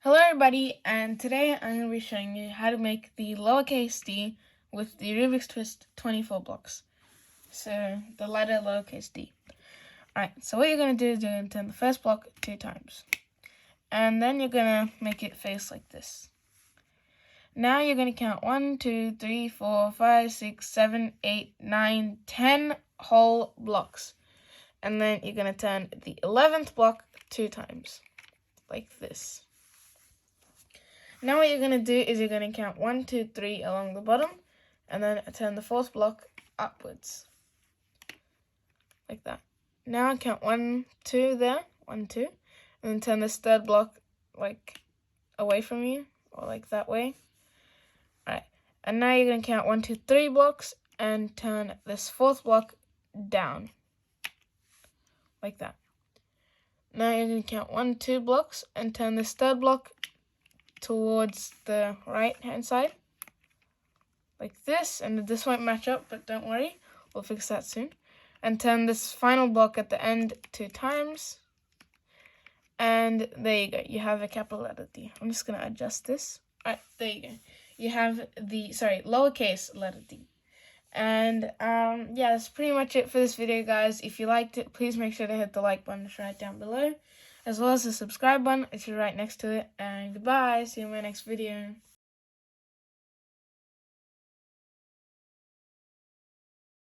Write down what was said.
Hello everybody, and today I'm going to be showing you how to make the lowercase d with the Rubik's Twist 24 blocks. So, the letter lowercase d. Alright, so what you're going to do is you're going to turn the first block 2 times. And then you're going to make it face like this. Now you're going to count 1, 2, 3, 4, 5, 6, 7, 8, 9, 10 whole blocks. And then you're going to turn the 11th block 2 times. Like this. Now what you're going to do is you're going to count 1, 2, 3 along the bottom, and then turn the 4th block upwards. Like that. Now count 1, 2 there, 1, 2, and then turn this 3rd block like away from you, or like that way. Alright, and now you're going to count 1, 2, 3 blocks, and turn this 4th block down. Like that. Now you're going to count 1, 2 blocks, and turn this 3rd block towards the right hand side like this, and this won't match up, but don't worry, we'll fix that soon. And turn this final block at the end 2 times, and there you go, you have a capital letter D. I'm just going to adjust this. Alright, there you go, you have the lowercase letter D. And yeah, that's pretty much it for this video, guys. If you liked it, please make sure to hit the like button, which is right down below, as well as the subscribe button, which is right next to it. And goodbye, see you in my next video.